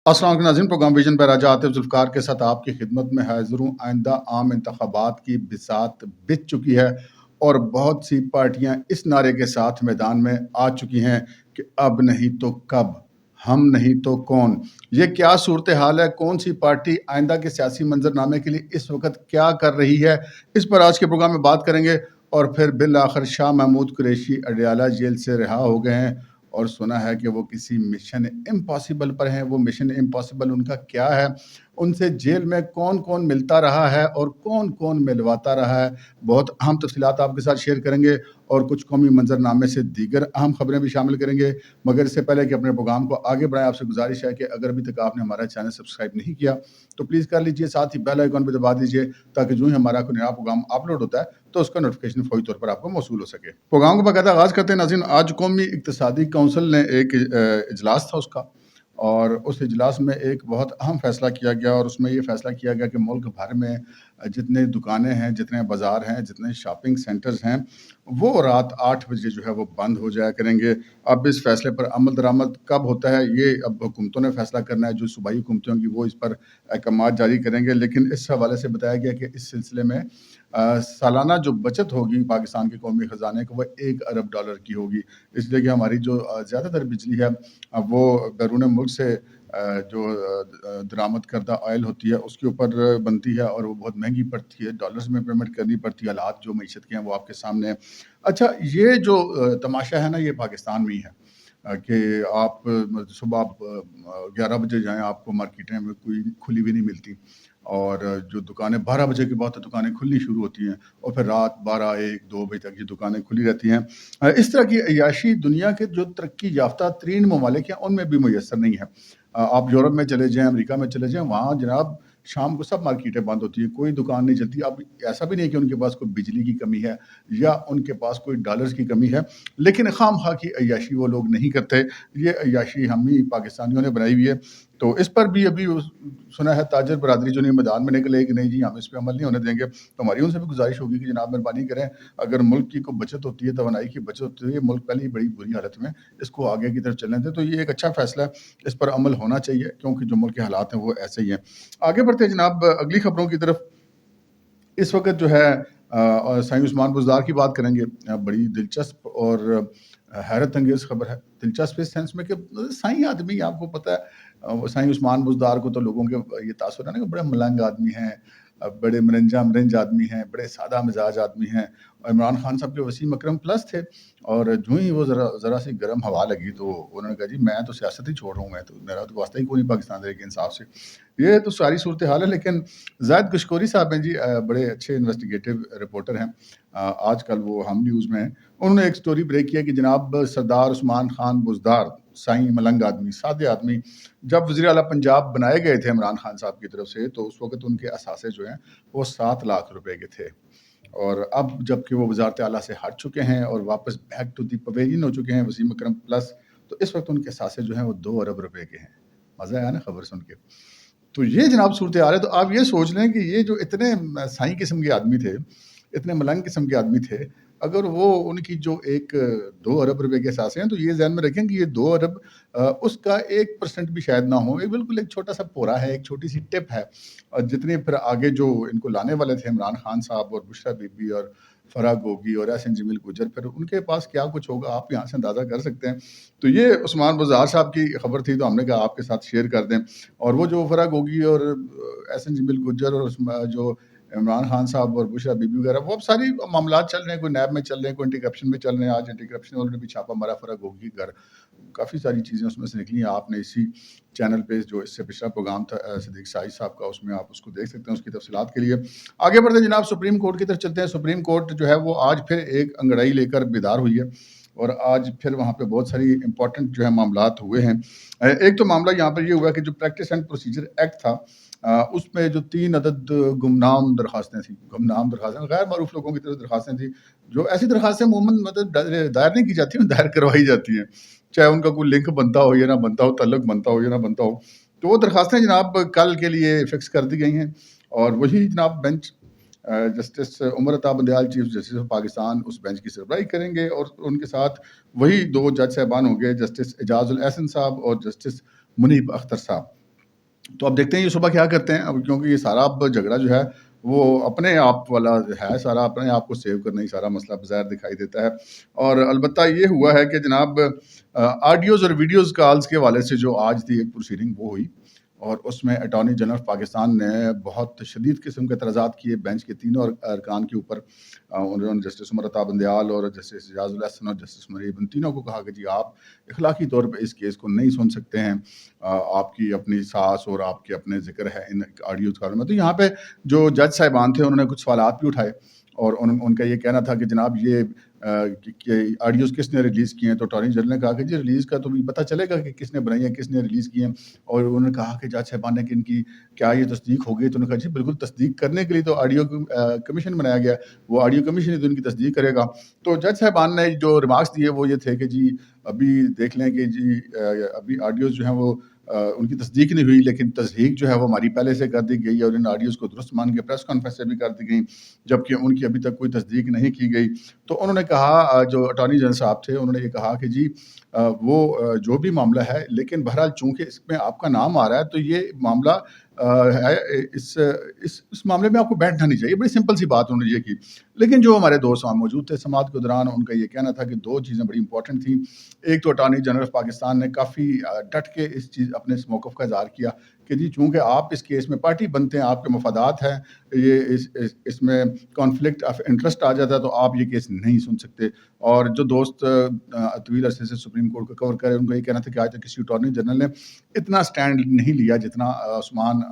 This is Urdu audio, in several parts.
السلام علیکم ناظرین، پروگرام ویژن پر راجہ عاطف ذوالفقار کے ساتھ آپ کی خدمت میں حاضر ہوں۔ آئندہ عام انتخابات کی بساط بچ چکی ہے اور بہت سی پارٹیاں اس نعرے کے ساتھ میدان میں آ چکی ہیں کہ اب نہیں تو کب، ہم نہیں تو کون۔ یہ کیا صورتحال ہے؟ کون سی پارٹی آئندہ کے سیاسی منظر نامے کے لیے اس وقت کیا کر رہی ہے؟ اس پر آج کے پروگرام میں بات کریں گے۔ اور پھر بالآخر شاہ محمود قریشی اڈیالہ جیل سے رہا ہو گئے ہیں اور سنا ہے کہ وہ کسی مشن امپاسبل پر ہیں۔ وہ مشن امپاسبل ان کا کیا ہے؟ ان سے جیل میں کون کون ملتا رہا ہے اور کون کون ملواتا رہا ہے؟ بہت اہم تفصیلات آپ کے ساتھ شیئر کریں گے اور کچھ قومی منظر نامے سے دیگر اہم خبریں بھی شامل کریں گے۔ مگر اس سے پہلے کہ اپنے پروگرام کو آگے بڑھائیں، آپ سے گزارش ہے کہ اگر ابھی تک آپ نے ہمارا چینل سبسکرائب نہیں کیا تو پلیز کر لیجئے، ساتھ ہی بیل آئیکن بھی دبا دیجئے تاکہ جو ہی ہمارا کوئی نیا پروگرام اپلوڈ ہوتا ہے تو اس کا نوٹیفیکیشن فوری طور پر آپ کو موصول ہو سکے۔ پروگرام کو باقاعدہ آغاز کرتے ہیں ناظرین۔ آج قومی اقتصادی کونسل نے ایک اجلاس تھا اس کا، اور اس اجلاس میں ایک بہت اہم فیصلہ کیا گیا، اور اس میں یہ فیصلہ کیا گیا کہ ملک بھر میں جتنے دکانیں ہیں، جتنے بازار ہیں، جتنے شاپنگ سینٹرز ہیں، وہ رات 8 بجے جو ہے وہ بند ہو جایا کریں گے۔ اب اس فیصلے پر عمل درآمد کب ہوتا ہے یہ اب حکومتوں نے فیصلہ کرنا ہے، جو صوبائی حکومتیں ہوں گی وہ اس پر احکامات جاری کریں گے۔ لیکن اس حوالے سے بتایا گیا کہ اس سلسلے میں سالانہ جو بچت ہوگی پاکستان کے قومی خزانے کو وہ $1 ارب کی ہوگی، اس لیے کہ ہماری جو زیادہ تر بجلی ہے وہ بیرون ملک سے جو درآمد کردہ آئل ہوتی ہے اس کے اوپر بنتی ہے، اور وہ بہت مہنگی پڑتی ہے، ڈالرز میں پیمنٹ کرنی پڑتی ہے۔ حالات جو معیشت کے ہیں وہ آپ کے سامنے ہیں۔ اچھا، یہ جو تماشا ہے نا، یہ پاکستان میں ہی ہے کہ آپ صبح 11 بجے جائیں، آپ کو مارکیٹیں میں کوئی کھلی بھی نہیں ملتی، اور جو دکانیں 12 بجے کے بعد تو دکانیں کھلنی شروع ہوتی ہیں، اور پھر رات 12 1 2 بجے تک یہ دکانیں کھلی رہتی ہیں۔ اس طرح کی عیاشی دنیا کے جو ترقی یافتہ ترین ممالک ہیں ان میں بھی میسر نہیں ہے۔ آپ یورپ میں چلے جائیں، امریکہ میں چلے جائیں، وہاں جناب شام کو سب مارکیٹیں بند ہوتی ہیں، کوئی دکان نہیں چلتی۔ اب ایسا بھی نہیں کہ ان کے پاس کوئی بجلی کی کمی ہے یا ان کے پاس کوئی ڈالرز کی کمی ہے، لیکن خام خواہ کی عیاشی وہ لوگ نہیں کرتے۔ یہ عیاشی ہم ہی پاکستانیوں نے بنائی ہوئی ہے۔ تو اس پر بھی ابھی سنا ہے تاجر برادری جو نہیں میدان میں نکلے کہ نہیں جی ہم اس پہ عمل نہیں ہونے دیں گے، تو ہماری ان سے بھی گزارش ہوگی کہ جناب مہربانی کریں، اگر ملک کی کوئی بچت ہوتی ہے، توانائی کی بچت ہوتی ہے، ملک پہلے ہی بڑی بری حالت میں، اس کو آگے کی طرف چلنے دیں۔ تو یہ ایک اچھا فیصلہ ہے، اس پر عمل ہونا چاہیے کیونکہ جو ملک کے حالات ہیں وہ ایسے ہی ہیں۔ آگے بڑھتے ہیں جناب اگلی خبروں کی طرف۔ اس وقت جو ہے سائیں عثمان بزدار کی بات کریں گے۔ بڑی دلچسپ اور حیرت انگیز خبر ہے۔ دلچسپ اس سینس میں کہ سائیں آدمی، آپ کو پتہ ہے سائیں عثمان بزدار کو تو لوگوں کے یہ تاثر ہے نا کہ بڑے ملنگ آدمی ہیں، بڑے مرنج آدمی ہیں، بڑے سادہ مزاج آدمی ہیں، اور عمران خان صاحب کے وسیم اکرم پلس تھے، اور جو ہی وہ ذرا سی گرم ہوا لگی تو انہوں نے کہا جی میں تو سیاست ہی چھوڑ رہا ہوں، میں تو میرا تو واسطہ ہی کوئی نہیں پاکستان تحریک انصاف سے۔ یہ تو ساری صورتحال ہے۔ لیکن زاہد گشکوری صاحب ہیں جی، بڑے اچھے انویسٹیگیٹو رپورٹر ہیں، آج کل وہ ہم نیوز میں ہیں۔ انہوں نے ایک سٹوری بریک کیا کہ جناب سردار عثمان خان بزدار، سائیں ملنگ آدمی، سادے آدمی، جب وزیر اعلیٰ پنجاب بنائے گئے تھے عمران خان صاحب کی طرف سے، تو اس وقت ان کے اثاثے جو ہیں وہ 7 لاکھ روپے کے تھے، اور اب جب کہ وہ وزارت اعلیٰ سے ہٹ چکے ہیں اور واپس بیک ٹو دی پویلین ہو چکے ہیں وسیم اکرم پلس، تو اس وقت ان کے اثاثے جو ہیں وہ 2 ارب روپے کے ہیں۔ مزہ آیا نا خبر سن کے؟ تو یہ جناب صورتحال ہے۔ تو آپ یہ سوچ لیں کہ یہ جو اتنے سائیں قسم کے آدمی تھے، اتنے ملنگ قسم کے آدمی تھے، اگر وہ ان کی جو 2 ارب روپے کے اثاثے ہیں، تو یہ ذہن میں رکھیں کہ یہ 2 ارب اس کا 1% بھی شاید نہ ہو۔ یہ بالکل ایک چھوٹا سا پورا ہے، ایک چھوٹی سی ٹپ ہے، اور جتنے پھر آگے جو ان کو لانے والے تھے عمران خان صاحب اور بشرا بی بی اور فرح گوگی اور احسن جمیل گجر، پھر ان کے پاس کیا کچھ ہوگا آپ یہاں سے اندازہ کر سکتے ہیں۔ تو یہ عثمان بزدار صاحب کی خبر تھی، تو ہم نے کہا آپ کے ساتھ شیئر کر دیں۔ اور وہ جو فرح گوگی اور احسن جمیل گجر اور جو عمران خان صاحب اور بشرا بی بی وغیرہ، وہ اب ساری معاملات چل رہے ہیں، کوئی نیب میں چل رہے ہیں، کوئی اینٹی کرپشن میں چل رہے ہیں۔ آج اینٹی کرپشن والوں نے بھی چھاپا مارا فرح گوگی کے گھر، کافی ساری چیزیں اس میں سے نکلی ہیں۔ آپ نے اسی چینل پہ جو اس سے پچھلا پروگرام تھا صدیق سائز صاحب کا، اس میں آپ اس کو دیکھ سکتے ہیں اس کی تفصیلات کے لیے۔ آگے بڑھتے ہیں جناب، سپریم کورٹ کی طرف چلتے ہیں۔ سپریم کورٹ جو ہے وہ آج پھر ایک انگڑائی لے کر بیدار ہوئی ہے، اور آج پھر وہاں پہ بہت ساری امپورٹنٹ جو ہے معاملات ہوئے ہیں۔ ایک تو معاملہ یہاں پر یہ ہوا کہ جو پریکٹس اینڈ پروسیجر ایکٹ تھا، اس میں جو 3 عدد گمنام درخواستیں تھیں، گمنام درخواستیں، غیر معروف لوگوں کی طرف درخواستیں تھیں، جو ایسی درخواستیں عموماً مطلب دائر نہیں کی جاتی ہیں، دائر کروائی جاتی ہیں، چاہے ان کا کوئی لنک بنتا ہو یا نہ بنتا ہو، تعلق بنتا ہو یا نہ بنتا ہو۔ تو وہ درخواستیں جناب کل کے لیے فکس کر دی گئی ہیں، اور وہی جناب bench justice Umar Ata Bandial chief justice of Pakistan اس بینچ کی سربراہی کریں گے، اور ان کے ساتھ وہی 2 جج صاحبان ہوں گے، جسٹس اعجاز الاحسن صاحب اور جسٹس منیب اختر صاحب۔ تو اب دیکھتے ہیں یہ صبح کیا کرتے ہیں اب، کیونکہ یہ سارا اب جھگڑا جو ہے وہ اپنے آپ والا ہے، سارا اپنے آپ کو سیو کرنا ہی سارا مسئلہ بظاہر دکھائی دیتا ہے۔ اور البتہ یہ ہوا ہے کہ جناب آڈیوز اور ویڈیوز کالز کے حوالے سے جو آج تھی ایک پروسیڈنگ وہ ہوئی، اور اس میں اٹارنی جنرل آف پاکستان نے بہت شدید قسم کے اعتراضات کیے بینچ کے تینوں ارکان کے اوپر۔ انہوں نے جسٹس عمر عطا بندیال اور جسٹس اعجاز الحسن اور جسٹس مریب ان تینوں کو کہا کہ جی آپ اخلاقی طور پہ اس کیس کو نہیں سن سکتے ہیں، آپ کی اپنی ساس اور آپ کے اپنے ذکر ہے ان آڈیوز کالوں میں۔ تو یہاں پہ جو جج صاحبان تھے انہوں نے کچھ سوالات بھی اٹھائے، اور ان کا یہ کہنا تھا کہ جناب یہ آڈیوز کس نے ریلیز کیے ہیں؟ تو اٹارنی جنرل نے کہا کہ جی ریلیز کا تو بھی پتہ چلے گا کہ کس نے بنائی ہیں، کس نے ریلیز کی ہیں۔ اور انہوں نے کہا کہ جج صاحبان نے کہ ان کی کیا یہ تصدیق ہو گئی؟ تو انہوں نے کہا جی بالکل، تصدیق کرنے کے لیے تو آڈیو کمیشن بنایا گیا، وہ آڈیو کمیشن ہی تو ان کی تصدیق کرے گا۔ تو جج صاحبان نے جو ریمارکس دیے وہ یہ تھے کہ جی ابھی دیکھ لیں کہ جی ابھی آڈیوز جو ہیں وہ ان کی تصدیق نہیں ہوئی، لیکن تصدیق جو ہے وہ ہماری پہلے سے کر دی گئی، اور ان آڈیوز کو درست مان کے پریس کانفرنس سے بھی کر دی گئی، جبکہ ان کی ابھی تک کوئی تصدیق نہیں کی گئی۔ تو انہوں نے کہا، جو اٹارنی جنرل صاحب تھے انہوں نے یہ کہا کہ جی وہ جو بھی معاملہ ہے، لیکن بہرحال چونکہ اس میں آپ کا نام آ رہا ہے تو یہ معاملہ ہے، اس معاملے میں آپ کو بیٹھنا نہیں چاہیے۔ بڑی سمپل سی بات انہوں نے یہ کی۔ لیکن جو ہمارے دوست وہاں موجود تھے سماعت کے دوران، ان کا یہ کہنا تھا کہ دو چیزیں بڑی امپورٹنٹ تھیں۔ ایک تو اٹارنی جنرل آف پاکستان نے کافی ڈٹ کے اپنے اس موقف کا اظہار کیا کہ جی چونکہ آپ اس کیس میں پارٹی بنتے ہیں، آپ کے مفادات ہیں، یہ اس میں کانفلکٹ آف انٹرسٹ آ جاتا ہے، تو آپ یہ کیس نہیں سن سکتے۔ اور جو دوست طویل عرصے سے سپریم کورٹ کو کور کرے، ان کا یہ کہنا تھا کہ آج تک کسی اٹارنی جنرل نے اتنا سٹینڈ نہیں لیا جتنا عثمان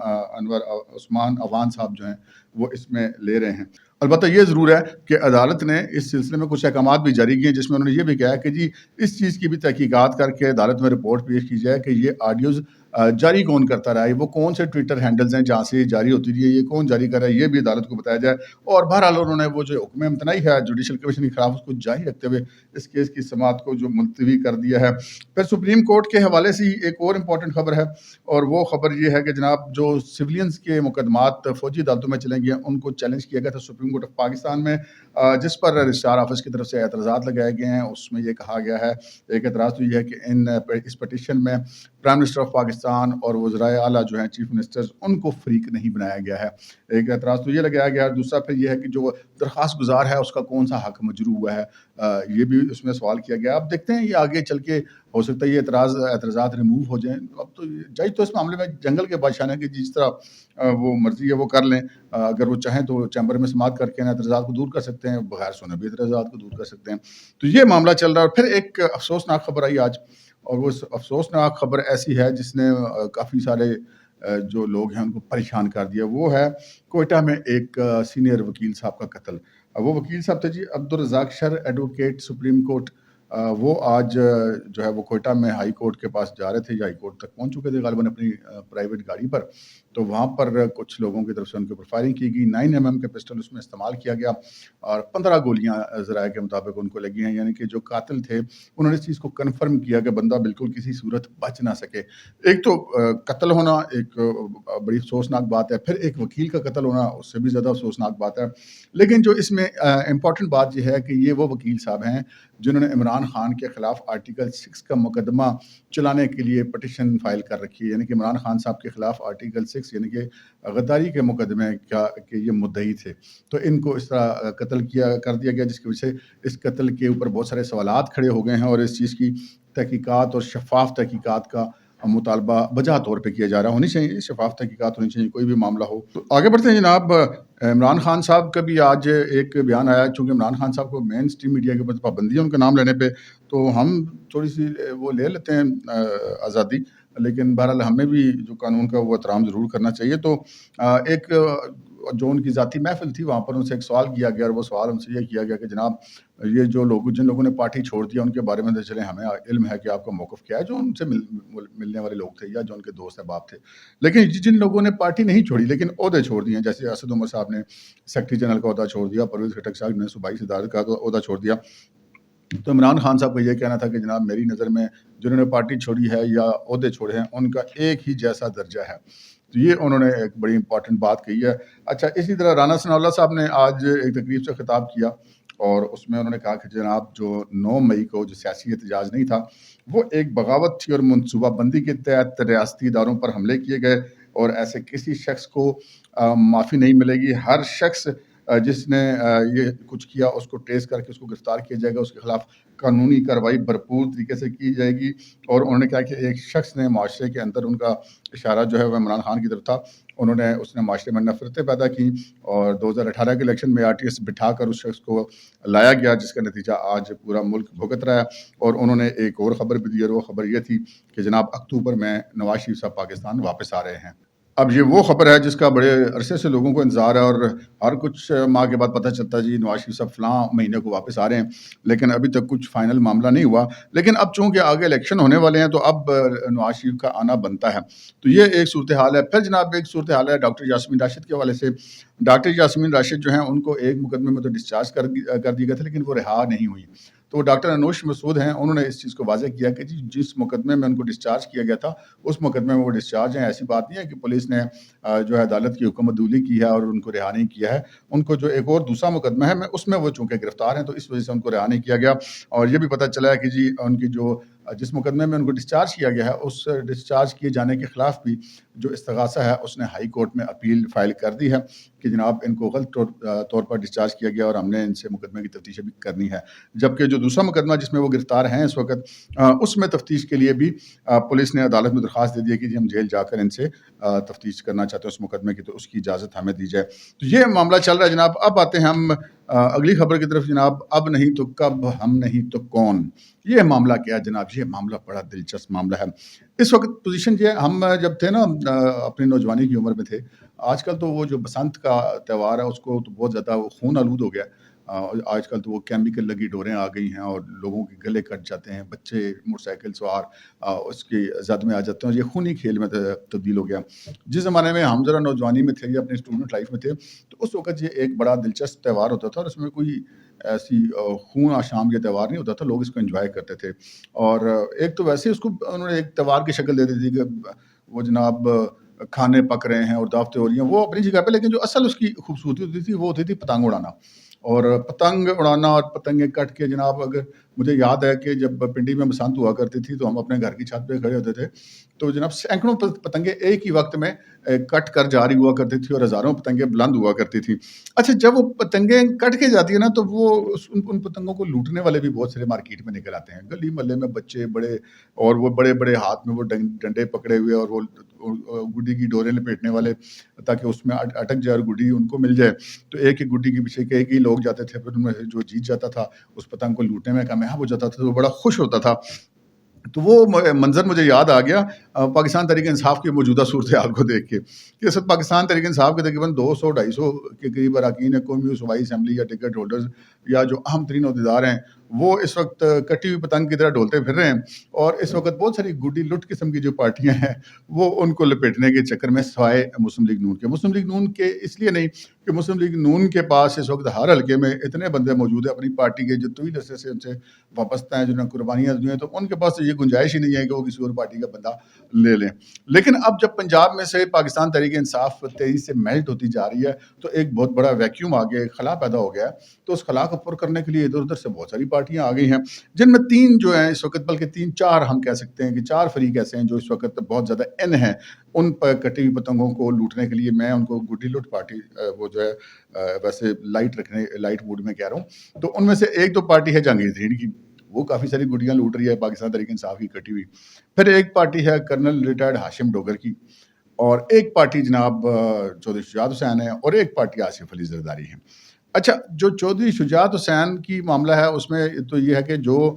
عوان صاحب جو ہیں وہ اس میں لے رہے ہیں۔ البتہ یہ ضرور ہے کہ عدالت نے اس سلسلے میں کچھ احکامات بھی جاری کیے، جس میں انہوں نے یہ بھی کہا کہ جی اس چیز کی بھی تحقیقات کر کے عدالت میں رپورٹ پیش کی جائے کہ یہ آڈیوز جاری کون کرتا رہا ہے، وہ کون سے ٹویٹر ہینڈلز ہیں جہاں سے یہ جاری ہوتی رہی ہے، یہ کون جاری کر رہا ہے، یہ بھی عدالت کو بتایا جائے۔ اور بہرحال انہوں نے وہ جو حکم امتناعی ہے جوڈیشل کمیشن کے خلاف، اس کو جاری رکھتے ہوئے اس کیس کی سماعت کو جو ملتوی کر دیا ہے۔ پھر سپریم کورٹ کے حوالے سے ایک اور امپورٹنٹ خبر ہے، اور وہ خبر یہ ہے کہ جناب جو سولینز کے مقدمات فوجی عدالتوں میں چلیں گے ان کو چیلنج کیا گیا تھا سپریم کورٹ آف پاکستان میں، جس پر رجسٹرار آفس کی طرف سے اعتراضات لگائے گئے ہیں۔ اس میں یہ کہا گیا ہے، ایک اعتراض تو یہ ہے کہ اس پٹیشن میں پرائم منسٹر آف پاکستان اور وزرائے اعلیٰ جو ہیں چیف منسٹرز، ان کو فریق نہیں بنایا گیا ہے۔ ایک اعتراض تو یہ لگایا گیا ہے، دوسرا پھر یہ ہے کہ جو درخواست گزار ہے اس کا کون سا حق مجروح ہوا ہے، یہ بھی اس میں سوال کیا گیا۔ اب دیکھتے ہیں یہ آگے چل کے ہو سکتا ہے یہ اعتراضات ریموو ہو جائیں۔ اب تو جج تو اس معاملے میں جنگل کے بادشاہ ہیں کہ جس طرح وہ مرضی ہے وہ کر لیں، اگر وہ چاہیں تو چیمبر میں سماعت کر کے اعتراضات کو دور کر سکتے ہیں، بغیر سنے بھی اعتراضات کو دور کر سکتے ہیں۔ تو یہ معاملہ چل رہا ہے۔ اور پھر ایک افسوسناک خبر آئی آج، اور وہ افسوسناک خبر ایسی ہے جس نے کافی سارے جو لوگ ہیں ان کو پریشان کر دیا۔ وہ ہے کوئٹہ میں ایک سینئر وکیل صاحب کا قتل۔ وہ وکیل صاحب تھے جی عبدالرزاق شر، ایڈوکیٹ سپریم کورٹ۔ وہ آج جو ہے وہ کوئٹہ میں ہائی کورٹ کے پاس جا رہے تھے، یا ہائی کورٹ تک پہنچ چکے تھے غالباً اپنی پرائیویٹ گاڑی پر۔ تو وہاں پر کچھ لوگوں کی طرف سے ان کے اوپر فائرنگ کی گئی، 9mm کا پسٹل اس میں استعمال کیا گیا، اور 15 گولیاں ذرائع کے مطابق ان کو لگی ہیں۔ یعنی کہ جو قاتل تھے انہوں نے اس چیز کو کنفرم کیا کہ بندہ بالکل کسی صورت بچ نہ سکے۔ ایک تو قتل ہونا ایک بڑی افسوسناک بات ہے، پھر ایک وکیل کا قتل ہونا اس سے بھی زیادہ افسوسناک بات ہے۔ لیکن جو اس میں امپورٹنٹ بات یہ ہے کہ یہ وہ وکیل صاحب ہیں جنہوں نے عمران خان کے خلاف آرٹیکل 6 کا مقدمہ چلانے کے لیے پٹیشن فائل کر رکھی ہے۔ یعنی کہ عمران خان صاحب کے خلاف آرٹیکل 6 یعنی کہ غداری کے مقدمے کا کہ یہ مدعی تھے، تو ان کو اس طرح قتل کر دیا گیا، جس کی وجہ سے اس قتل کے اوپر بہت سارے سوالات کھڑے ہو گئے ہیں، اور اس چیز کی تحقیقات اور شفاف تحقیقات کا مطالبہ بجا طور پہ کیا جا رہا ہونی چاہیے، شفاف تحقیقات ہونی چاہیے، کوئی بھی معاملہ ہو۔ تو آگے بڑھتے ہیں جناب۔ عمران خان صاحب کا بھی آج ایک بیان آیا، چونکہ عمران خان صاحب کو مین اسٹریم میڈیا کے اوپر پابندی ہے ان کا نام لینے پہ، تو ہم تھوڑی سی وہ لے لیتے ہیں آزادی، لیکن بہرحال ہمیں بھی جو قانون کا وہ احترام ضرور کرنا چاہیے۔ تو ایک جو ان کی ذاتی محفل تھی وہاں پر ان سے ایک سوال کیا گیا، اور وہ سوال ان سے یہ کیا گیا کہ جناب یہ جو جن لوگوں نے پارٹی چھوڑ دیا ان کے بارے میں چلیں ہمیں علم ہے کہ آپ کا موقف کیا ہے، جو ان سے ملنے والے لوگ تھے یا جو ان کے دوست احباب تھے۔ لیکن جن لوگوں نے پارٹی نہیں چھوڑی لیکن عہدے چھوڑ دیے ہیں، جیسے اسد عمر صاحب نے سیکرٹری جنرل کا عہدہ چھوڑ دیا، پرویز خٹک صاحب نے صوبائی صدارت کا عہدہ چھوڑ دیا، تو عمران خان صاحب کا یہ کہنا تھا کہ جناب میری نظر میں جنہوں نے پارٹی چھوڑی ہے یا عہدے چھوڑے ہیں ان کا ایک ہی جیسا درجہ ہے۔ تو یہ انہوں نے ایک بڑی امپورٹنٹ بات کہی ہے۔ اچھا، اسی طرح رانا ثناء اللہ صاحب نے آج ایک تقریب سے خطاب کیا، اور اس میں انہوں نے کہا کہ جناب جو 9 مئی کو جو سیاسی احتجاج نہیں تھا وہ ایک بغاوت تھی، اور منصوبہ بندی کے تحت ریاستی اداروں پر حملے کیے گئے، اور ایسے کسی شخص کو معافی نہیں ملے گی. ہر شخص جس نے یہ کچھ کیا اس کو ٹریس کر کے اس کو گرفتار کیا جائے گا, اس کے خلاف قانونی کارروائی بھرپور طریقے سے کی جائے گی. اور انہوں نے کہا کہ ایک شخص نے معاشرے کے اندر, ان کا اشارہ جو ہے وہ عمران خان کی طرف تھا, اس نے معاشرے میں نفرتیں پیدا کی اور 2018 کے الیکشن میں RTS بٹھا کر اس شخص کو لایا گیا, جس کا نتیجہ آج پورا ملک بھگت رہا ہے. اور انہوں نے ایک اور خبر بھی دی, اور وہ خبر یہ تھی کہ جناب اکتوبر میں نواز شریف صاحب پاکستان واپس آ رہے ہیں. اب یہ وہ خبر ہے جس کا بڑے عرصے سے لوگوں کو انتظار ہے, اور ہر کچھ ماہ کے بعد پتہ چلتا ہے جی نواز شریف صاحب فلاں مہینے کو واپس آ رہے ہیں, لیکن ابھی تک کچھ فائنل معاملہ نہیں ہوا. لیکن اب چونکہ آگے الیکشن ہونے والے ہیں تو اب نواز شریف کا آنا بنتا ہے. تو یہ ایک صورتحال ہے. پھر جناب ایک صورتحال ہے ڈاکٹر یاسمین راشد کے حوالے سے. ڈاکٹر یاسمین راشد جو ہیں ان کو ایک مقدمے میں تو ڈسچارج کر دی گئے تھے, لیکن وہ رہا نہیں ہوئی. تو ڈاکٹر انوش مسعود ہیں, انہوں نے اس چیز کو واضح کیا کہ جس مقدمے میں ان کو ڈسچارج کیا گیا تھا اس مقدمے میں وہ ڈسچارج ہیں. ایسی بات نہیں ہے کہ پولیس نے جو ہے عدالت کی حکم عدولی کی ہے اور ان کو رہا نہیں کیا ہے. ان کو جو ایک اور دوسرا مقدمہ ہے اس میں وہ چونکہ گرفتار ہیں تو اس وجہ سے ان کو رہا نہیں کیا گیا. اور یہ بھی پتہ چلا ہے کہ جی ان کی جس مقدمے میں ان کو ڈسچارج کیا گیا ہے اس ڈسچارج کیے جانے کے خلاف بھی جو استغاثہ ہے اس نے ہائی کورٹ میں اپیل فائل کر دی ہے کہ جناب ان کو غلط طور پر ڈسچارج کیا گیا اور ہم نے ان سے مقدمے کی تفتیش بھی کرنی ہے. جبکہ جو دوسرا مقدمہ جس میں وہ گرفتار ہیں اس وقت, اس میں تفتیش کے لیے بھی پولیس نے عدالت میں درخواست دے دی ہے کہ جی ہم جیل جا کر ان سے تفتیش کرنا چاہتے ہیں اس مقدمے کی, تو اس کی اجازت ہمیں دی جائے. تو یہ معاملہ چل رہا ہے جناب. اب آتے ہیں ہم اگلی خبر کی طرف جناب. اب نہیں تو کب, ہم نہیں تو کون, یہ معاملہ کیا ہے جناب؟ یہ معاملہ بڑا دلچسپ معاملہ ہے. اس وقت پوزیشن یہ, ہم جب تھے نا اپنی نوجوانی کی عمر میں تھے, آج کل تو وہ جو بسنت کا تہوار ہے اس کو تو بہت زیادہ خون آلود ہو گیا. آج کل تو وہ کیمیکل لگی ڈوریں آ گئی ہیں اور لوگوں کے گلے کٹ جاتے ہیں, بچے موٹر سائیکل سوار اس کی زد میں آ جاتے ہیں, اور یہ خونی کھیل میں تبدیل ہو گیا. جس زمانے میں ہم ذرا نوجوانی میں تھے یا اپنے اسٹوڈنٹ لائف میں تھے تو اس وقت یہ ایک بڑا دلچسپ تہوار ہوتا تھا, اور اس میں کوئی ایسی خون آشام یہ تہوار نہیں ہوتا تھا, لوگ اس کو انجوائے کرتے تھے. اور ایک تو ویسے اس کو انہوں نے ایک تہوار کی شکل دے دی تھی کہ وہ جناب کھانے پک رہے ہیں اور دعوتیں ہو رہی ہیں, وہ اپنی جگہ پہ, لیکن جو اصل اس کی خوبصورتی ہوتی تھی وہ ہوتی تھی پتنگ اڑانا. اور پتنگ اڑانا اور پتنگیں کٹ کے جناب, اگر مجھے یاد ہے کہ جب پنڈی میں بسنت ہوا کرتی تھی تو ہم اپنے گھر کی چھت پہ کھڑے ہوتے تھے تو جناب سینکڑوں پتنگیں ایک ہی وقت میں کٹ کر جاری ہوا کرتی تھی اور ہزاروں پتنگیں بلند ہوا کرتی تھی. اچھا, جب وہ پتنگیں کٹ کے جاتی ہیں نا تو وہ ان پتنگوں کو لوٹنے والے بھی بہت سارے مارکیٹ میں نکل آتے ہیں, گلی محلے میں بچے بڑے, اور وہ بڑے بڑے ہاتھ میں وہ ڈنڈے پکڑے ہوئے اور وہ گڈی کی ڈوریں لپیٹنے والے تاکہ اس میں اٹک جائے اور گڈی ان کو مل جائے. تو ایک ایک گڈی کے پیچھے کئی کئی لوگ جاتے تھے, پھر ان میں جو جیت جاتا تھا اس پتنگ کو لوٹنے میں کامیاب ہو جاتا تھا تو وہ بڑا خوش ہوتا تھا. تو وہ منظر مجھے یاد آ گیا پاکستان تحریک انصاف کی موجودہ صورتحال کو دیکھ کے کہ اس وقت پاکستان تحریک انصاف کے تقریباً 200-250 کے قریب اراکین قومی صوبائی اسمبلی یا ٹکٹ ہولڈرز یا جو اہم ترین عہدیدار ہیں وہ اس وقت کٹی ہوئی پتنگ کی طرح ڈھولتے پھر رہے ہیں. اور اس وقت بہت ساری گڈی لٹ قسم کی جو پارٹیاں ہیں وہ ان کو لپیٹنے کے چکر میں, سوائے مسلم لیگ نون کے اس لیے نہیں کہ مسلم لیگ نون کے پاس اس وقت ہر حلقے میں اتنے بندے موجود ہیں اپنی پارٹی کے جو طویل عرصے سے ان سے وابستہ ہیں, جنہوں نے قربانیاں دی ہیں, تو ان کے پاس یہ گنجائش ہی نہیں ہے کہ وہ کسی اور پارٹی کا بندہ لے لیں. لیکن اب جب پنجاب میں سے پاکستان تحریک انصاف تیزی سے میلٹ ہوتی جا رہی ہے تو ایک بہت بڑا ویکیوم آ گیا, ایک خلا پیدا ہو گیا ہے. تو اس خلا کو پر کرنے کے لیے ادھر ادھر سے بہت ساری پارٹیاں آ گئی ہیں, جن میں 3 جو ہیں اس وقت, بلکہ 3-4 ہم کہہ سکتے ہیں کہ 4 فریق ایسے ہیں جو اس وقت بہت زیادہ ان ہیں ان پر کٹی ہوئی پتنگوں کو لوٹنے کے لیے. میں ان کو گڈی لوٹ پارٹی وہ جو ہے ویسے لائٹ موڈ میں کہہ رہا ہوں. تو ان میں سے ایک تو پارٹی ہے جہانگیر ترین کی, وہ کافی ساری گڈیاں لوٹ رہی ہے پاکستان تحریک انصاف کی کٹی ہوئی. پھر ایک پارٹی ہے کرنل ریٹائرڈ ہاشم ڈوگر کی, اور ایک پارٹی جناب چودھری شجاعت حسین ہے, اور ایک پارٹی آصف علی زرداری ہے. اچھا, جو چودھری شجاعت حسین کی معاملہ ہے اس میں تو یہ ہے کہ جو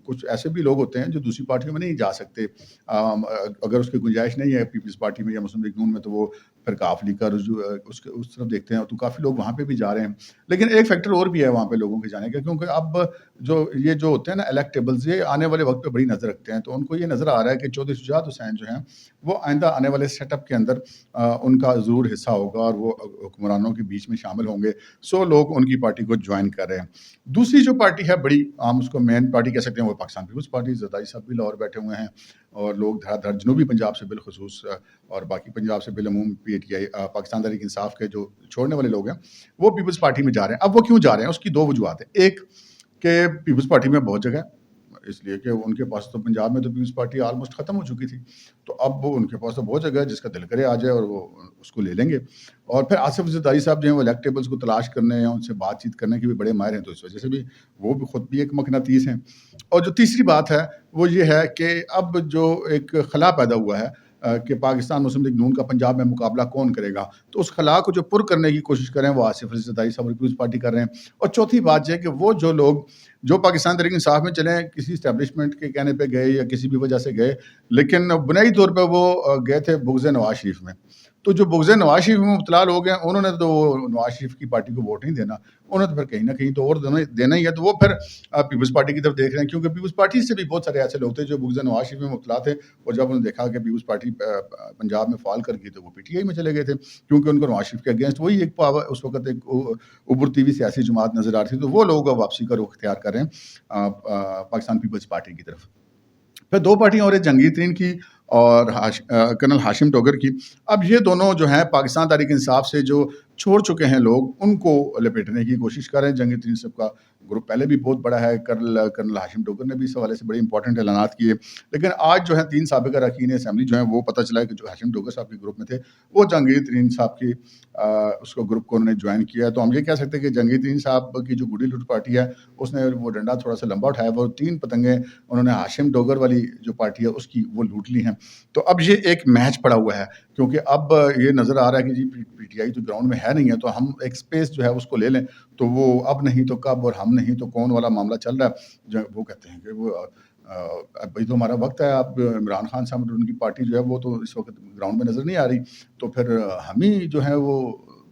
کچھ ایسے بھی لوگ ہوتے ہیں جو دوسری پارٹیوں میں نہیں جا سکتے, اگر اس کی گنجائش نہیں ہے پیپلز پارٹی میں یا مسلم لیگ نون میں, تو وہ پھر کاف لی کر اس طرف دیکھتے ہیں, تو کافی لوگ وہاں پہ بھی جا رہے ہیں. لیکن ایک فیکٹر اور بھی ہے وہاں پہ لوگوں کے جانے کا, کیونکہ اب جو ہوتے ہیں نا الیکٹیبلز, یہ آنے والے وقت پہ بڑی نظر رکھتے ہیں. تو ان کو یہ نظر آ رہا ہے کہ چودھری شجاعت حسین جو ہیں وہ آئندہ آنے والے سیٹ اپ کے اندر ان کا ضرور حصہ ہوگا اور وہ حکمرانوں کے بیچ میں شامل ہوں گے. سو لوگ ان کی پارٹی کو جوائن کر رہے ہیں. دوسری جو پارٹی ہے بڑی, ہم اس کو مین پارٹی کہہ سکتے ہیں, وہ پاکستان پیپلز پارٹی. زرداری صاحب بھی لاہور بیٹھے ہوئے ہیں, اور لوگ دھڑا دھڑ جنوبی پنجاب سے بالخصوص اور باقی پنجاب سے بالعموم PTI پاکستان تحریک انصاف کے جو چھوڑنے والے لوگ ہیں وہ پیپلز پارٹی میں جا رہے ہیں. اب وہ کیوں جا رہے ہیں, اس کی 2 وجوہات ہیں. ایک کہ پیپلز پارٹی میں بہت جگہ, اس لیے کہ ان کے پاس تو پنجاب میں تو پیپلز پارٹی آلموسٹ ختم ہو چکی تھی، تو اب وہ ان کے پاس تو بہت جگہ ہے، جس کا دل کرے آ جائے اور وہ اس کو لے لیں گے۔ اور پھر آصف زرداری صاحب جو ہیں وہ الیکٹیبلس کو تلاش کرنے یا ان سے بات چیت کرنے کے بھی بڑے ماہر ہیں، تو اس وجہ سے بھی وہ بھی خود بھی ایک مقناطیس ہیں۔ اور جو تیسری بات ہے وہ یہ ہے کہ اب جو ایک خلا پیدا ہوا ہے کہ پاکستان مسلم لیگ نون کا پنجاب میں مقابلہ کون کرے گا، تو اس خلا کو جو پر کرنے کی کوشش کریں وہ آصف علی زرداری صاحب اور پیپلز پارٹی کر رہے ہیں۔ اور چوتھی بات یہ ہے کہ وہ جو لوگ جو پاکستان تحریک انصاف میں چلیں کسی اسٹیبلشمنٹ کے کہنے پہ گئے یا کسی بھی وجہ سے گئے، لیکن بنیادی طور پہ وہ گئے تھے بغض نواز شریف میں، تو جو بغض نواز شریف میں مبتلا لوگ ہیں انہوں نے تو نواز شریف کی پارٹی کو ووٹ نہیں دینا، انہوں نے تو پھر کہیں نہ کہیں تو اور دینا ہی ہے، تو وہ پھر پیپلز پارٹی کی طرف دیکھ رہے ہیں، کیونکہ پیپلز پارٹی سے بھی بہت سارے ایسے لوگ تھے جو بغض نواز شریف میں مبتلا تھے، اور جب انہوں نے دیکھا کہ پیپلز پارٹی پنجاب میں فال کر گئی تو وہ پی ٹی آئی میں چلے گئے تھے، کیونکہ ان کو نواز شریف کے اگینسٹ وہی ایک پاور اس وقت ایک ابھرتی ہوئی سیاسی جماعت نظر آ رہی تھی، تو وہ لوگ اب واپسی کا رخ اختیار کر رہے ہیں پاکستان پیپلز پارٹی کی طرف۔ پھر دو پارٹیاں اور جہانگیر ترین کی اور کرنل ہاشم ڈوگر کی۔ اب یہ دونوں جو ہیں پاکستان تحریک انصاف سے جو چھوڑ چکے ہیں لوگ، ان کو لپیٹنے کی کوشش کر رہے ہیں۔ جہانگیر ترین صاحب کا گروپ پہلے بھی بہت بڑا ہے، کرنل ہاشم ڈوگر نے بھی اس حوالے سے بڑے امپورٹنٹ اعلانات کیے، لیکن آج جو ہے 3 سابق اراکین اسمبلی جو ہیں وہ پتہ چلا ہے کہ جو ہاشم ڈوگر صاحب کے گروپ میں تھے وہ جہانگیر ترین صاحب کی اس کو گروپ کو انہوں نے جوائن کیا ہے۔ تو ہم یہ کہہ سکتے ہیں کہ جہانگیر ترین صاحب کی جو گڈی لٹ پارٹی ہے اس نے وہ ڈنڈا تھوڑا سا لمبا اٹھایا، وہ 3 پتنگیں انہوں نے ہاشم ڈوگر والی جو پارٹی ہے اس کی وہ لوٹ لی ہیں۔ تو اب یہ ایک میچ پڑا ہوا ہے، کیونکہ اب یہ نظر آ رہا ہے کہ جی پی ٹی آئی تو گراؤنڈ میں ہے نہیں ہے، تو ہم ایک اسپیس جو ہے اس کو لے لیں، تو وہ اب نہیں تو کب اور ہم نہیں تو کون والا معاملہ چل رہا ہے۔ جو وہ کہتے ہیں کہ وہ ابھی تو ہمارا وقت ہے، اب عمران خان صاحب ان کی پارٹی جو ہے وہ تو اس وقت گراؤنڈ میں نظر نہیں آ رہی، تو پھر ہم ہی جو ہے وہ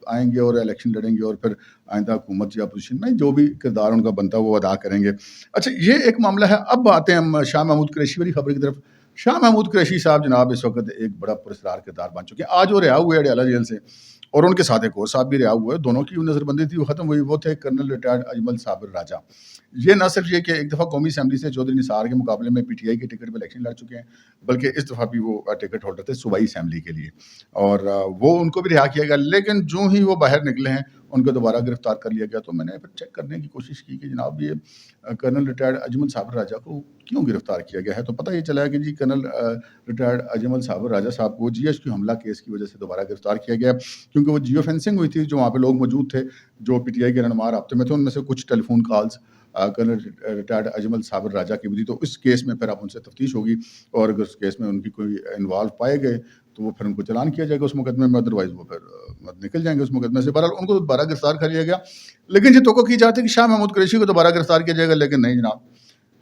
آئیں گے اور الیکشن لڑیں گے اور پھر آئندہ حکومت یا اپوزیشن میں جو بھی کردار ان کا بنتا ہے وہ ادا کریں گے۔ اچھا یہ ایک معاملہ ہے۔ اب آتے ہیں ہم شاہ محمود قریشی والی خبر کی طرف۔ شاہ محمود قریشی صاحب جناب اس وقت ایک بڑا پراسرار کردار بن چکے ہیں۔ آج وہ رہا ہوئے اڈیالہ جیل سے، اور ان کے ساتھ ایک اور صاحب بھی رہا ہوئے، دونوں کی نظر بندی تھی وہ ختم ہوئی، وہ تھے کرنل ریٹائرڈ اجمل صابر راجہ۔ یہ نہ صرف یہ کہ ایک دفعہ قومی اسمبلی سے چودھری نثار کے مقابلے میں پی ٹی آئی کے ٹکٹ پہ الیکشن لڑ چکے ہیں، بلکہ اس دفعہ بھی وہ ٹکٹ ہولڈر تھے صوبائی اسمبلی کے لیے، اور وہ ان کو بھی رہا کیا گیا، لیکن جو ہی وہ باہر نکلے ہیں ان کو دوبارہ گرفتار کر لیا گیا۔ تو میں نے پھر چیک کرنے کی کوشش کی کہ جناب یہ کرنل ریٹائرڈ اجمل صابر راجہ کو کیوں گرفتار کیا گیا ہے، تو پتہ یہ چلا ہے کہ جی کرنل ریٹائرڈ اجمل صابر راجہ صاحب کو جی ایس کیو حملہ کیس کی وجہ سے دوبارہ گرفتار کیا گیا، کیونکہ وہ جیو فینسنگ ہوئی تھی، جو وہاں پہ لوگ موجود تھے جو پی ٹی آئی کے رہنما رابطے میں تھے، ان میں سے کچھ telephone calls colonel retired Ajmal Sabir Raja کی بھی تھی، تو اس کیس میں پھر اب ان سے تفتیش ہوگی، اور اگر اس کیس میں ان کی کوئی انوالو پائے گئے تو وہ پھر ان کو چلان کیا جائے گا اس مقدمے میں، ادروائز وہ پھر نکل جائیں گے اس مقدمے سے۔ بہرحال ان کو دوبارہ گرفتار کر لیا گیا، لیکن یہ توقع کی جاتی ہے کہ شاہ محمود قریشی کو دوبارہ گرفتار کیا جائے گا، لیکن نہیں جناب،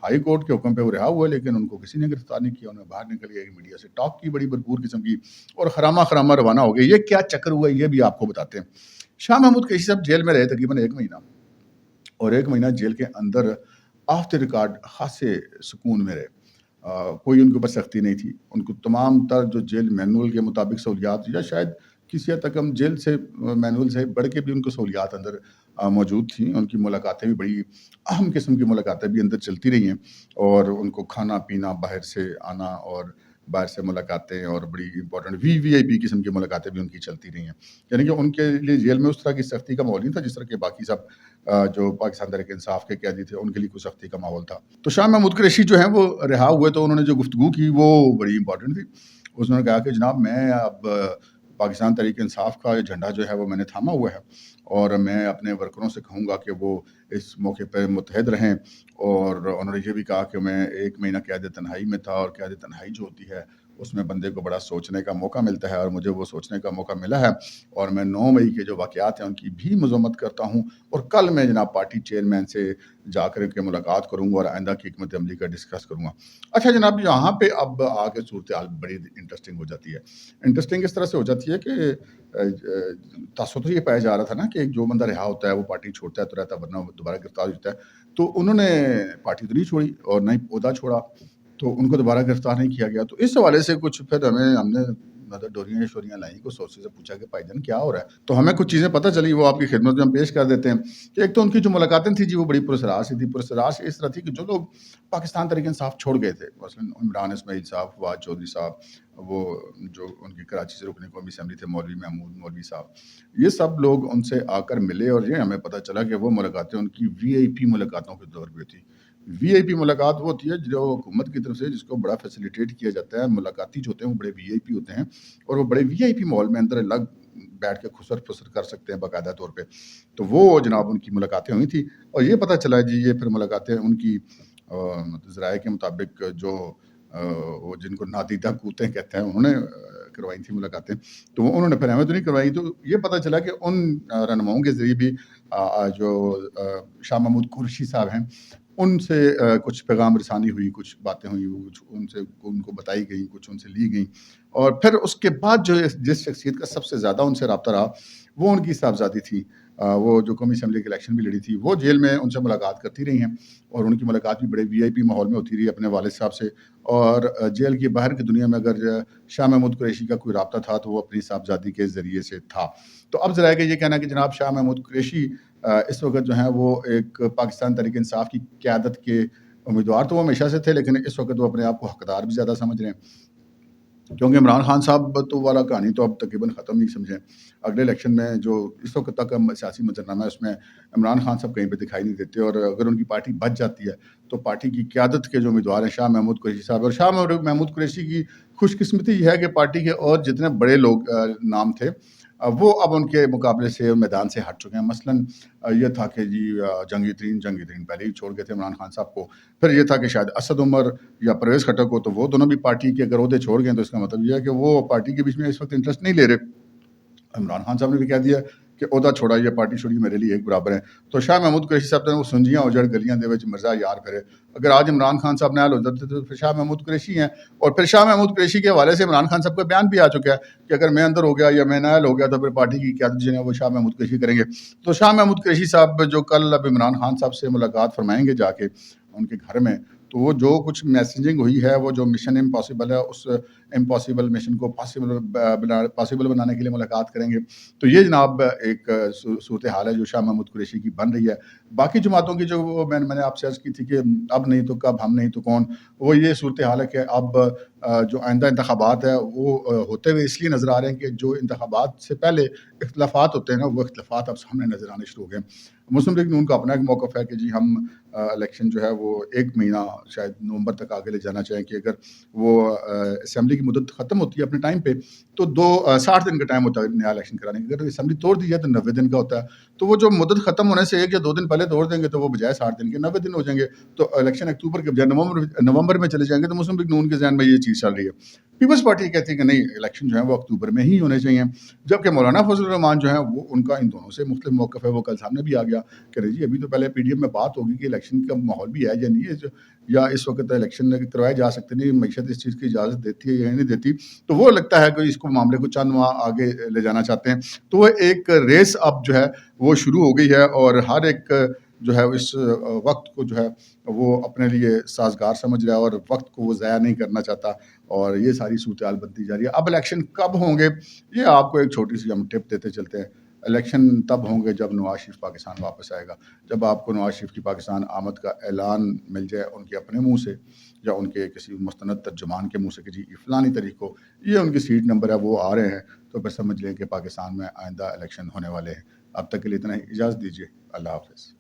ہائی کورٹ کے حکم پہ وہ رہا ہوا ہے، لیکن ان کو کسی نے گرفتار نہیں کیا، انہیں باہر نکل گیا، میڈیا سے ٹاک کی بڑی بھرپور قسم کی، اور خرامہ روانہ ہو گئے۔ یہ کیا چکر ہوا ہے یہ بھی آپ کو بتاتے ہیں۔ شاہ محمود قریشی صاحب جیل میں رہے تقریباً 1 مہینہ، اور 1 مہینہ جیل کے اندر آف دی ریکارڈ خاصے سکون میں رہے، کوئی ان کے اوپر سختی نہیں تھی، ان کو تمام تر جو جیل مینول کے مطابق سہولیات، یا شاید کسی حد تک ہم جیل سے مینول سے بڑھ کے بھی ان کو سہولیات اندر موجود تھیں، ان کی ملاقاتیں بھی بڑی اہم قسم کی ملاقاتیں بھی اندر چلتی رہی ہیں، اور ان کو کھانا پینا، باہر سے آنا اور باہر سے ملاقاتیں، اور بڑی امپورٹنٹ وی آئی پی قسم کی ملاقاتیں بھی ان کی چلتی رہی ہیں، یعنی کہ ان کے لیے جیل میں اس طرح کی سختی کا ماحول نہیں تھا جس طرح کہ باقی سب جو پاکستان تحریک انصاف کے قیدی تھے ان کے لیے کوئی سختی کا ماحول تھا۔ تو شاہ محمود قریشی جو ہیں وہ رہا ہوئے، تو انہوں نے جو گفتگو کی وہ بڑی امپورٹنٹ تھی۔ اس نے کہا کہ جناب میں اب پاکستان تحریک انصاف کا جھنڈا جو ہے وہ میں نے تھاما ہوا ہے، اور میں اپنے ورکروں سے کہوں گا کہ وہ اس موقع پہ متحد رہیں، اور انہوں نے یہ بھی کہا کہ میں 1 مہینہ قید تنہائی میں تھا، اور قید تنہائی جو ہوتی ہے اس میں بندے کو بڑا سوچنے کا موقع ملتا ہے، اور مجھے وہ سوچنے کا موقع ملا ہے، اور میں 9 مئی کے جو واقعات ہیں ان کی بھی مذمت کرتا ہوں، اور کل میں جناب پارٹی چیئرمین سے جا کر کے ملاقات کروں گا اور آئندہ کی حکمت عملی کا ڈسکس کروں گا۔ اچھا جناب، یہاں پہ اب آگے صورتحال بڑی انٹرسٹنگ ہو جاتی ہے۔ انٹرسٹنگ اس طرح سے ہو جاتی ہے کہ تاثر یہ پایا جا رہا تھا نا کہ جو بندہ رہا ہوتا ہے وہ پارٹی چھوڑتا ہے تو رہتا ہے، ورنہ وہ دوبارہ گرفتار ہو جاتا ہے، تو انہوں نے پارٹی تو نہیں چھوڑی اور نہ ہی عہدہ چھوڑا، تو ان کو دوبارہ گرفتار نہیں کیا گیا۔ تو اس حوالے سے کچھ پھر ہم نے ڈوریاں شوریاں لائیں کو سورسز سے پوچھا کہ بھائی جان کیا ہو رہا ہے، تو ہمیں کچھ چیزیں پتہ چلی، وہ آپ کی خدمت میں ہم پیش کر دیتے ہیں۔ کہ ایک تو ان کی جو ملاقاتیں تھیں جی وہ بڑی پراسرار سی تھی، پراسرار سے اس طرح تھی کہ جو لوگ پاکستان تحریک انصاف چھوڑ گئے تھے، مثلاً عمران اسماعیل صاحب، فواد چودھری صاحب، وہ جو ان کی کراچی سے رکن قومی اسمبلی تھے مولوی محمود مولوی صاحب، یہ سب لوگ ان سے آ کر ملے، اور یہ ہمیں پتہ چلا کہ وہ ملاقاتیں ان کی وی آئی پی ملاقاتوں کے طور پہ تھی، وی آئی پی ملاقات وہ ہوتی ہے جو حکومت کی طرف سے جس کو بڑا فیسیلیٹیٹ کیا جاتا ہے. ملاقاتی جو ہوتے ہیں وہ بڑے وی آئی پی ہوتے ہیں اور وہ بڑے وی آئی پی مال میں اندر الگ بیٹھ کے خسر پھسر کر سکتے ہیں باقاعدہ طور پہ. تو وہ جناب ان کی ملاقاتیں ہوئی تھیں اور یہ پتہ چلا جی یہ پھر ملاقاتیں ان کی ذرائع کے مطابق جو وہ جن کو نادیدہ قوتیں کہتے ہیں انہوں نے کروائی تھیں ملاقاتیں. تو انہوں نے پھر ہمیں تو نہیں کروائی. تو یہ پتہ چلا کہ ان رہنماؤں کے ذریعے بھی جو شاہ محمود قریشی صاحب ہیں ان سے کچھ پیغام رسانی ہوئی, کچھ باتیں ہوئی, کچھ ان کو بتائی گئیں, کچھ ان سے لی گئیں. اور پھر اس کے بعد جو جس شخصیت کا سب سے زیادہ ان سے رابطہ رہا وہ ان کی صاحبزادی تھی, وہ جو قومی اسمبلی کے الیکشن بھی لڑی تھی. وہ جیل میں ان سے ملاقات کرتی رہی ہیں اور ان کی ملاقات بھی بڑے وی آئی پی ماحول میں ہوتی رہی اپنے والد صاحب سے. اور جیل کی باہر کی دنیا میں اگر شاہ محمود قریشی کا کوئی رابطہ تھا تو وہ اپنی صاحبزادی کے ذریعے سے تھا. تو اب ذرا کہ یہ کہنا کہ جناب شاہ محمود قریشی اس وقت جو ہیں وہ ایک پاکستان تحریک انصاف کی قیادت کے امیدوار تو وہ ہمیشہ سے تھے, لیکن اس وقت وہ اپنے آپ کو حقدار بھی زیادہ سمجھ رہے ہیں کیونکہ عمران خان صاحب تو والا کہانی تو اب تقریباً ختم نہیں سمجھیں. اگلے الیکشن میں جو اس وقت تک سیاسی منظرنامہ ہے اس میں عمران خان صاحب کہیں پہ دکھائی نہیں دیتے, اور اگر ان کی پارٹی بچ جاتی ہے تو پارٹی کی قیادت کے جو امیدوار ہیں شاہ محمود قریشی صاحب, اور شاہ محمود قریشی کی خوش قسمتی یہ ہے کہ پارٹی کے اور جتنے بڑے لوگ نام تھے وہ اب ان کے مقابلے سے میدان سے ہٹ چکے ہیں. مثلاً یہ تھا کہ جی جنگی ترین پہلے ہی چھوڑ گئے تھے عمران خان صاحب کو. پھر یہ تھا کہ شاید اسد عمر یا پرویز خٹک کو, تو وہ دونوں بھی پارٹی کے اگر عہدے چھوڑ گئے تو اس کا مطلب یہ ہے کہ وہ پارٹی کے بیچ میں اس وقت انٹرسٹ نہیں لے رہے. عمران خان صاحب نے بھی کہہ دیا کہ عہدہ چھوڑا, یہ پارٹی چھوڑی میرے لیے ایک برابر ہے. تو شاہ محمود قریشی صاحب نے وہ سنجیاں اجڑ گلیاں دے وچ مرزا یار پھرے. اگر آج عمران خان صاحب نال ہو جاتے تو پھر شاہ محمود قریشی ہیں, اور پھر شاہ محمود قریشی کے حوالے سے عمران خان صاحب کا بیان بھی آ چکا ہے کہ اگر میں اندر ہو گیا یا میں نائل ہو گیا تو پھر پارٹی کی قیادت جو ہے وہ شاہ محمود قریشی کریں گے. تو شاہ محمود قریشی صاحب جو کل اب عمران خان صاحب سے ملاقات فرمائیں گے جا کے ان کے گھر میں, تو وہ جو کچھ میسیجنگ ہوئی ہے, وہ جو مشن امپاسبل ہے اس امپاسبل مشن کو پاسبل بنانے کے لیے ملاقات کریں گے. تو یہ جناب ایک صورتحال ہے جو شاہ محمود قریشی کی بن رہی ہے. باقی جماعتوں کی جو میں نے آپ سے عرض کی تھی کہ اب نہیں تو کب, ہم نہیں تو کون, وہ یہ صورتحال ہے کہ اب جو آئندہ انتخابات ہے وہ ہوتے ہوئے اس لیے نظر آ رہے ہیں کہ جو انتخابات سے پہلے اختلافات ہوتے ہیں نا, وہ اختلافات اب سامنے نظر آنے شروع ہو گئے. مسلم لیگ نون کا اپنا ایک موقف ہے کہ جی ہم الیکشن جو ہے وہ 1 مہینہ شاید نومبر تک آگے لے جانا چاہیں کہ اگر وہ اسمبلی کی مدت ختم ہوتی ہے اپنے ٹائم پہ تو 60 دن کا ٹائم ہوتا ہے نیا الیکشن کرانے کا. اگر اسمبلی توڑ دی جائے تو 90 دن کا ہوتا ہے. تو وہ جو مدت ختم ہونے سے 1 یا 2 دن پہلے توڑ دیں گے تو وہ بجائے 60 دن کے 90 دن ہو جائیں گے. تو الیکشن اکتوبر کے بجائے نومبر میں چلے جائیں گے. تو مسلم لیگ نون کے ذہن میں یہ چیز چل رہی ہے. پیپلز پارٹی کہتی ہے کہ نہیں, الیکشن جو ہے وہ اکتوبر میں ہی ہونے چاہیے, جبکہ مولانا فضل الرحمان جو ہیں وہ ان کا ان دونوں سے مختلف موقف ہے. وہ کل سامنے بھی آ گیا کہ جی ابھی تو پہلے پی ڈی ایم میں بات ہوگی کہ الیکشن کا ماحول بھی ہے یا نہیں ہے, یا اس وقت الیکشن کروائے جا سکتے نہیں, معیشت اس چیز کی اجازت دیتی ہے یا نہیں دیتی. تو وہ لگتا ہے کہ اس کو معاملے کو چند ماہ آگے لے جانا چاہتے ہیں. تو وہ ایک ریس اب جو ہے وہ شروع ہو گئی ہے, اور ہر ایک جو ہے اس وقت کو جو ہے وہ اپنے لیے سازگار سمجھ رہا ہے اور وقت کو وہ ضائع نہیں کرنا چاہتا, اور یہ ساری صورتحال بنتی جا رہی ہے. اب الیکشن کب ہوں گے یہ آپ کو ایک چھوٹی سی ہم ٹپ دیتے چلتے ہیں. الیکشن تب ہوں گے جب نواز شریف پاکستان واپس آئے گا, جب آپ کو نواز شریف کی پاکستان آمد کا اعلان مل جائے ان کے اپنے منہ سے یا ان کے کسی مستند ترجمان کے منہ سے کہ جی فلانی تاریخ کو یہ ان کی سیٹ نمبر ہے وہ آ رہے ہیں, تو پھر سمجھ لیں کہ پاکستان میں آئندہ الیکشن ہونے والے ہیں. اب تک کے لیے اتنا ہی, اجازت دیجیے. اللہ حافظ.